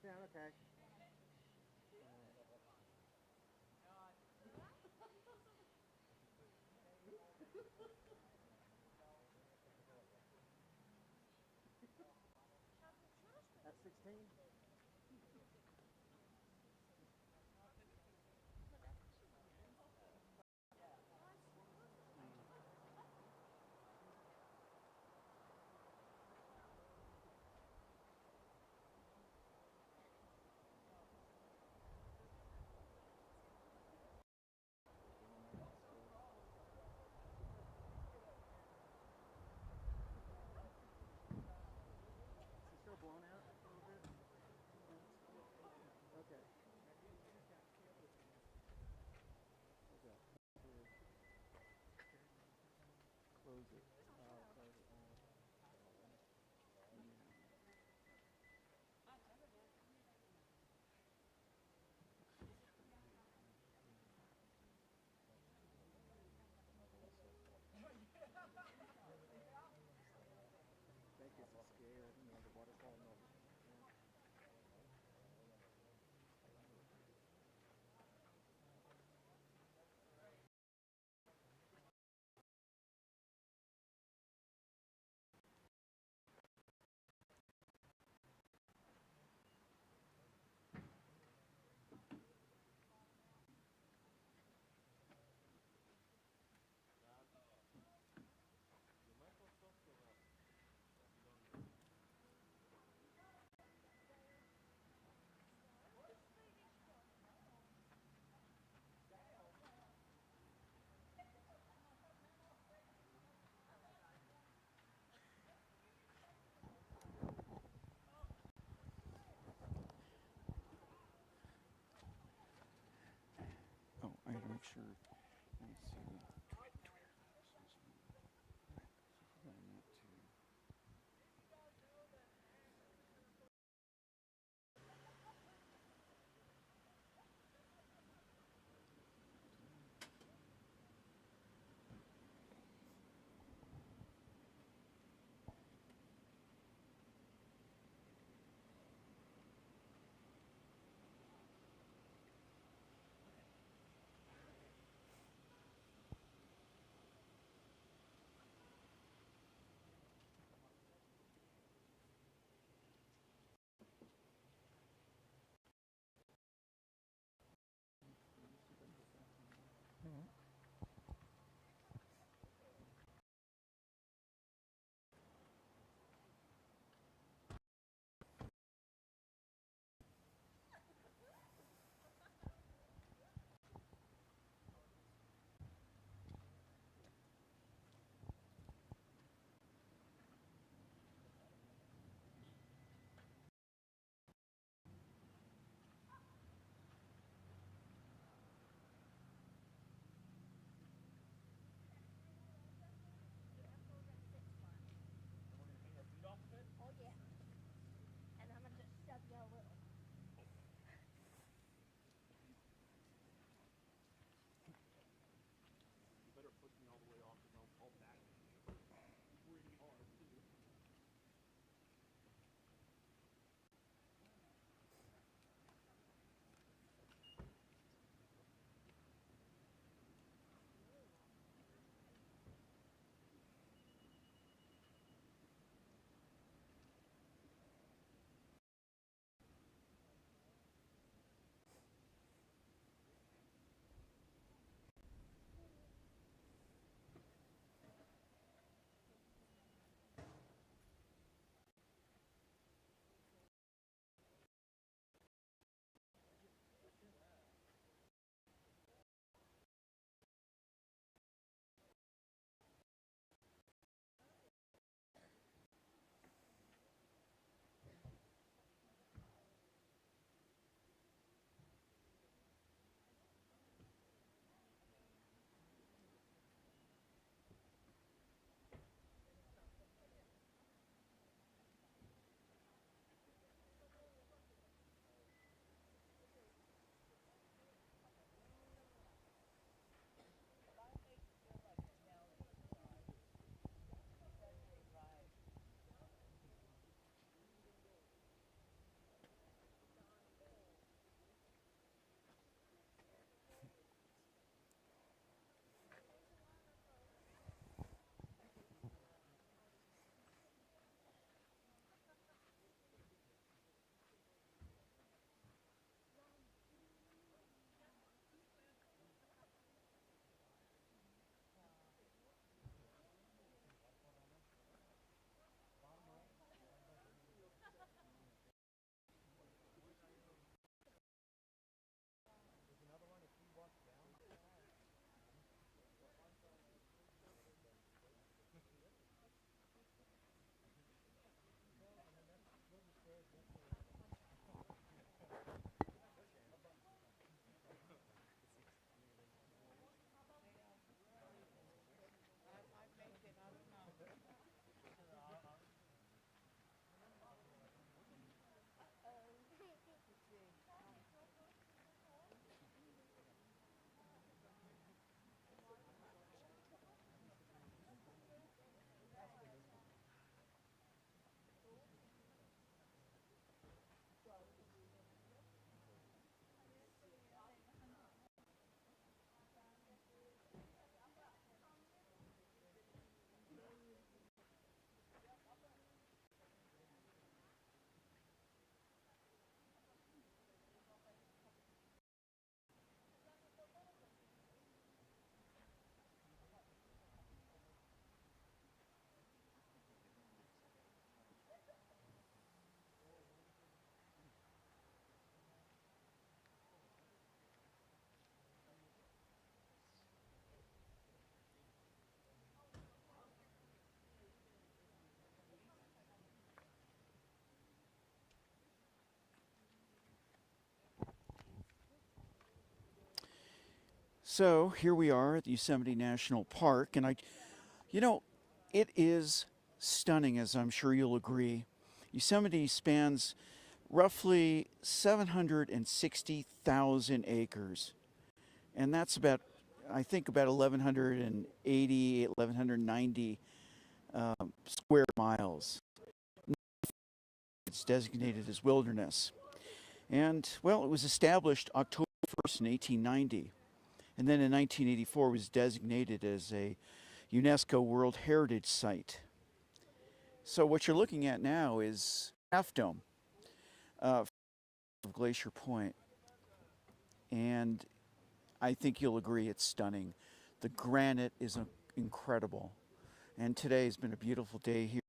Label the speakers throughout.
Speaker 1: down, okay. That's 16. Is it still blown out a little bit? Okay. Okay. Close it. Close it. That gets us scared, the waterfall and all. Oh, I gotta make sure. Let me see. So here we are at the Yosemite National Park, and you know, it is stunning, as I'm sure you'll agree. Yosemite spans roughly 760,000 acres, and that's about, I think, about 1,180, 1,190 square miles. It's designated as wilderness. And, well, it was established October 1st in 1890. And then in 1984 was designated as a UNESCO World Heritage Site. So what you're looking at now is Half Dome of Glacier Point. And I think you'll agree it's stunning. The granite is incredible. And today has been a beautiful day here.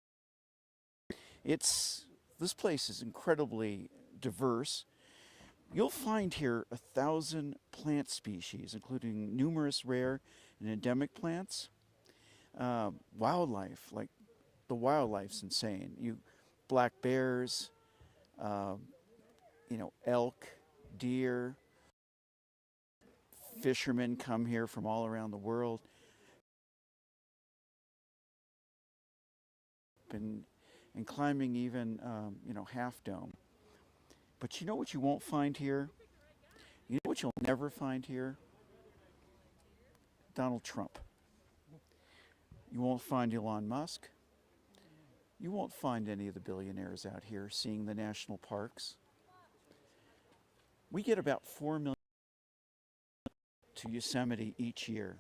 Speaker 1: This place is incredibly diverse. You'll find here 1,000 plant species, including numerous rare and endemic plants. Wildlife, like the wildlife's insane. Black bears, elk, deer. Fishermen come here from all around the world. And climbing even, Half Dome. But you know what you won't find here? You know what you'll never find here? Donald Trump. You won't find Elon Musk. You won't find any of the billionaires out here seeing the national parks. We get about 4 million to Yosemite each year.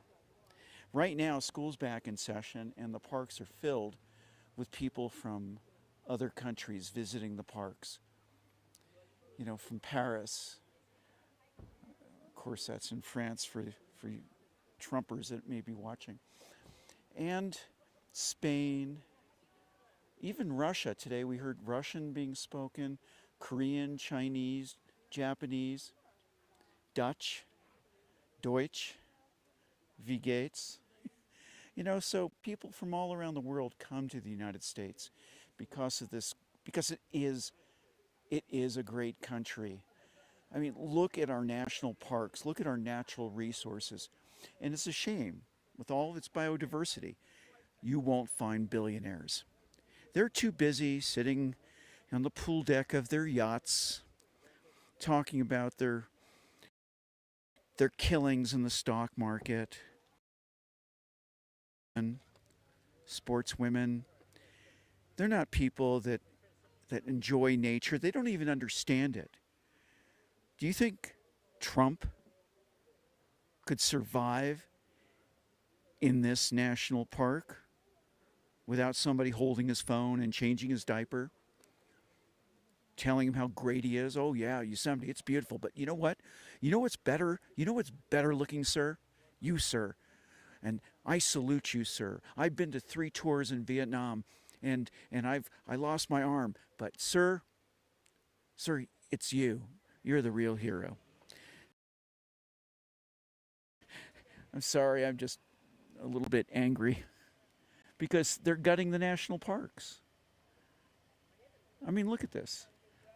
Speaker 1: Right now, school's back in session and the parks are filled with people from other countries visiting the parks. From Paris. Of course, that's in France for you Trumpers that may be watching. And Spain, even Russia. Today we heard Russian being spoken, Korean, Chinese, Japanese, Dutch, Deutsch, wie geht's? So people from all around the world come to the United States because of this, because it is a great country. I mean, look at our national parks, look at our natural resources. And it's a shame, with all of its biodiversity, you won't find billionaires. They're too busy sitting on the pool deck of their yachts, talking about their killings in the stock market, and sportswomen. They're not people that enjoy nature. They don't even understand it. Do you think Trump could survive in this national park without somebody holding his phone and changing his diaper, telling him how great he is? Oh yeah, Yosemite, it's beautiful. But you know what? You know what's better? You know what's better looking, sir? You, sir. And I salute you, sir. I've been to 3 tours in Vietnam, and I lost my arm. But sir, it's you. You're the real hero. I'm sorry, I'm just a little bit angry because they're gutting the national parks. I mean, look at this.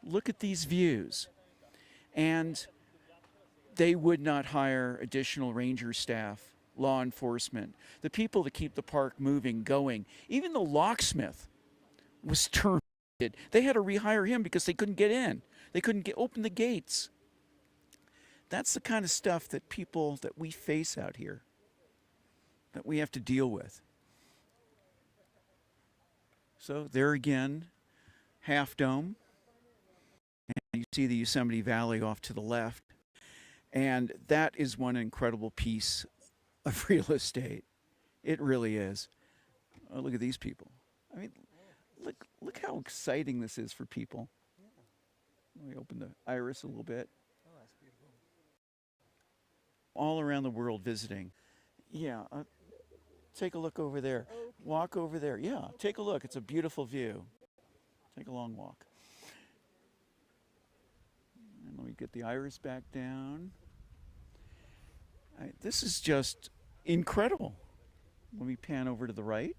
Speaker 1: Look at these views. And they would not hire additional ranger staff, law enforcement, the people that keep the park moving, going. Even the locksmith was terminated. They had to rehire him because they couldn't get in. They couldn't open the gates. That's the kind of stuff that we face out here, that we have to deal with. So there again, Half Dome. And you see the Yosemite Valley off to the left. And that is one incredible piece of real estate. It really is. Oh, look at these people. I mean, look how exciting this is for people. Let me open the iris a little bit.
Speaker 2: Oh, that's beautiful.
Speaker 1: All around the world visiting. Yeah, take a look over there.
Speaker 2: Okay.
Speaker 1: Walk over there. Yeah, take a look. It's a beautiful view. Take a long walk. And let me get the iris back down. This is just incredible. Let me pan over to the right.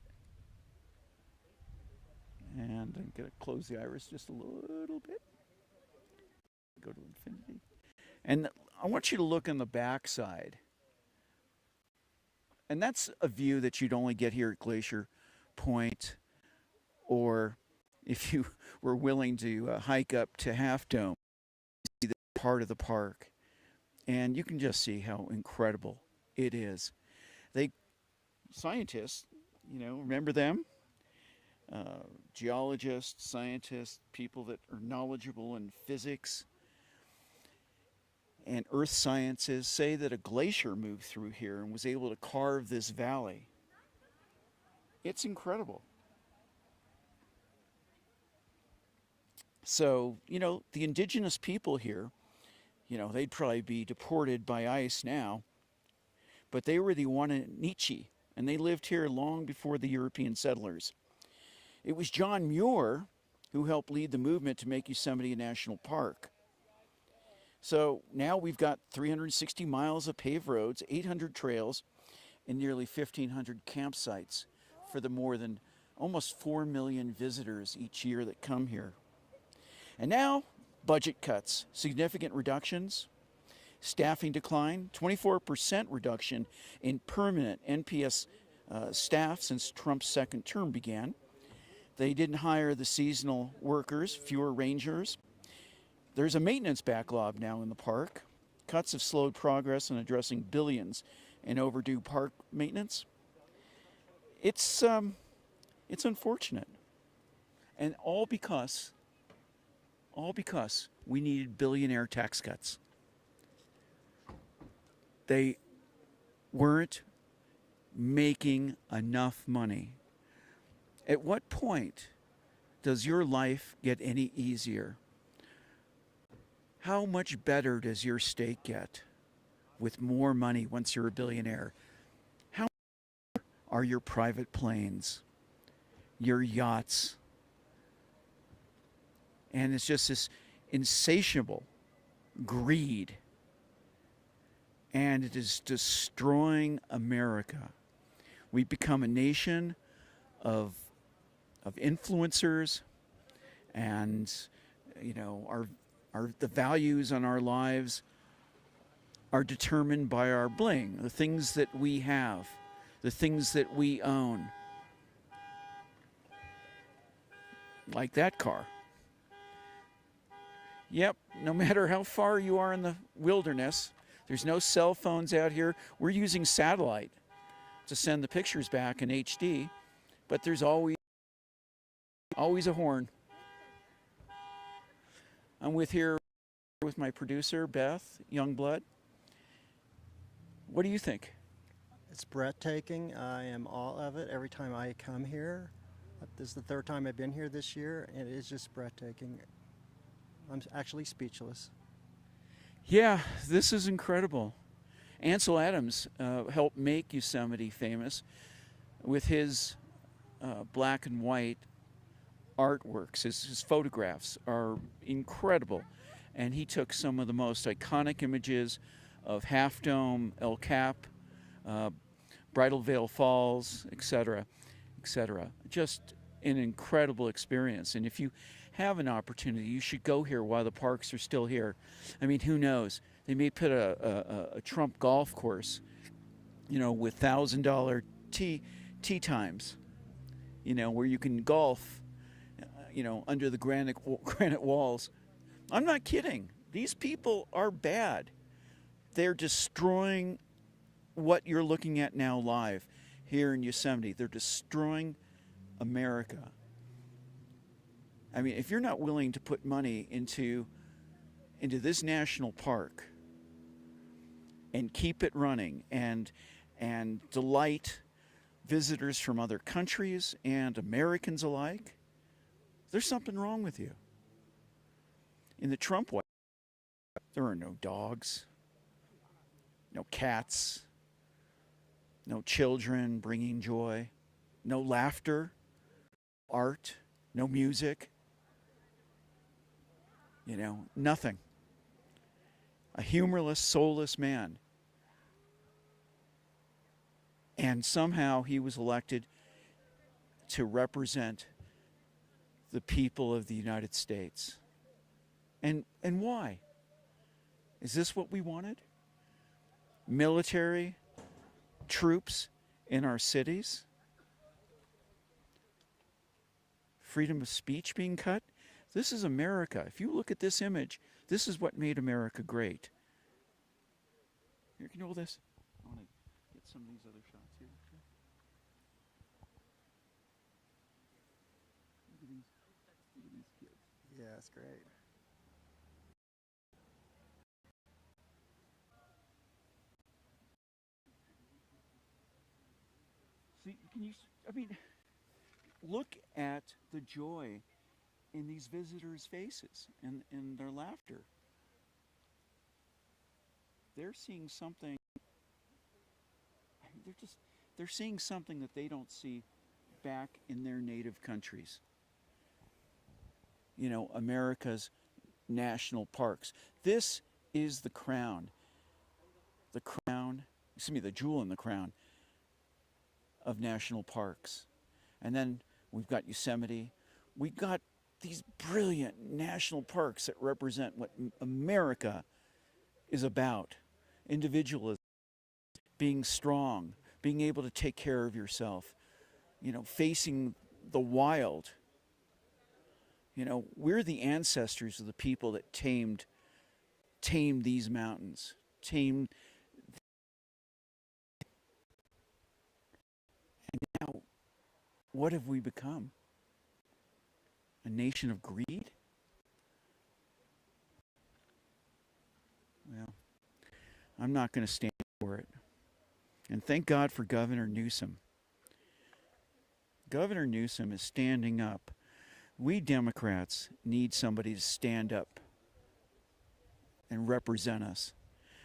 Speaker 1: And I'm going to close the iris just a little bit. Go to infinity. And I want you to look on the back side. And that's a view that you'd only get here at Glacier Point, or if you were willing to hike up to Half Dome, see that part of the park. And you can just see how incredible it is. They scientists, remember them? Geologists, scientists, people that are knowledgeable in physics and earth sciences say that a glacier moved through here and was able to carve this valley. It's incredible. So, the indigenous people here, they'd probably be deported by ICE now, but they were the Wananichi, and they lived here long before the European settlers. It was John Muir who helped lead the movement to make Yosemite a national park. So now we've got 360 miles of paved roads, 800 trails, and nearly 1,500 campsites for the more than almost 4 million visitors each year that come here. And now, budget cuts, significant reductions, staffing decline, 24% reduction in permanent NPS staff since Trump's second term began. They didn't hire the seasonal workers, fewer rangers. There's a maintenance backlog now in the park. Cuts have slowed progress in addressing billions in overdue park maintenance. It's unfortunate. And all because we needed billionaire tax cuts. They weren't making enough money. At what point does your life get any easier? How much better does your state get with more money once you're a billionaire? How are your private planes, your yachts? And it's just this insatiable greed. And it is destroying America. We've become a nation of influencers, and the values on our lives are determined by our bling, the things that we have, the things that we own. Like that car. Yep, no matter how far you are in the wilderness, there's no cell phones out here. We're using satellite to send the pictures back in HD, but there's always a horn. I'm here with my producer, Beth Youngblood. What do you think?
Speaker 2: It's breathtaking. I am all of it every time I come here. This is the third time I've been here this year, and it is just breathtaking. I'm actually speechless.
Speaker 1: Yeah, this is incredible. Ansel Adams helped make Yosemite famous with his black and white artworks. His photographs are incredible. And he took some of the most iconic images of Half Dome, El Cap, Bridal Veil Falls, etc., etc. Just an incredible experience. And if you have an opportunity, you should go here while the parks are still here. I mean, who knows? They may put a Trump golf course, with $1,000 tee times, where you can golf, under the granite walls. I'm not kidding. These people are bad. They're destroying what you're looking at now live here in Yosemite. They're destroying America. I mean, if you're not willing to put money into this national park and keep it running and delight visitors from other countries and Americans alike, there's something wrong with you. In the Trump White House, there are no dogs, no cats, no children bringing joy, no laughter, art, no music, nothing. A humorless, soulless man. And somehow he was elected to represent the people of the United States. And why? Is this what we wanted? Military, troops in our cities, freedom of speech being cut. This is America. If you look at this image, this is what made America great. Here, can you hold this? I want to get some of these other shots here. Look at these kids.
Speaker 2: Yeah, that's great.
Speaker 1: See, I mean, look at the joy in these visitors' faces and their laughter. They're seeing something, they're seeing something that they don't see back in their native countries. You know, America's national parks. This is the crown. The jewel in the crown of national parks. And then we've got Yosemite. We've got these brilliant national parks that represent what America is about. Individualism, being strong, being able to take care of yourself, you know, facing the wild. You know, we're the ancestors of the people that tamed these mountains, and now what have we become? A nation of greed? Well, I'm not going to stand for it. And thank God for Governor Newsom. Governor Newsom is standing up. We Democrats need somebody to stand up and represent us.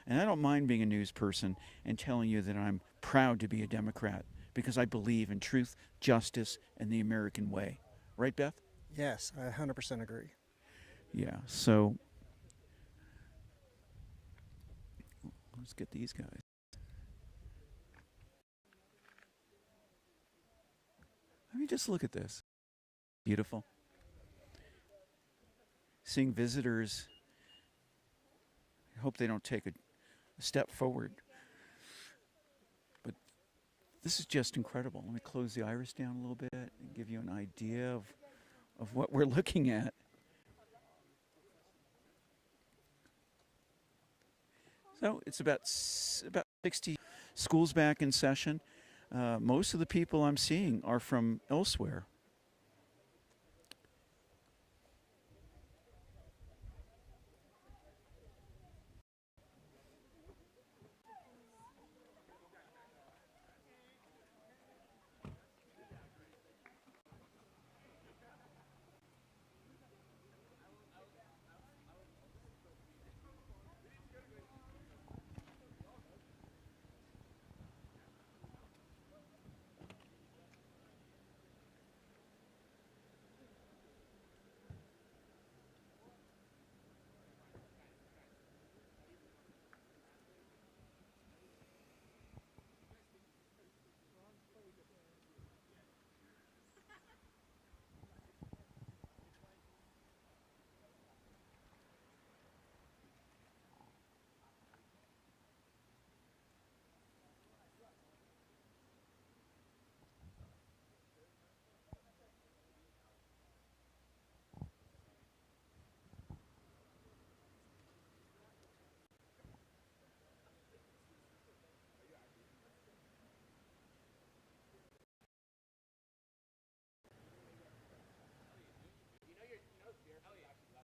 Speaker 1: And I don't mind being a news person and telling you that I'm proud to be a Democrat because I believe in truth, justice, and the American way. Right, Beth?
Speaker 2: Yes, I 100% agree.
Speaker 1: Yeah, so let's get these guys. I mean, just look at this. Beautiful. Seeing visitors, I hope they don't take a step forward. But this is just incredible. Let me close the iris down a little bit and give you an idea of what we're looking at. So it's about 60 schools back in session. Most of the people I'm seeing are from elsewhere.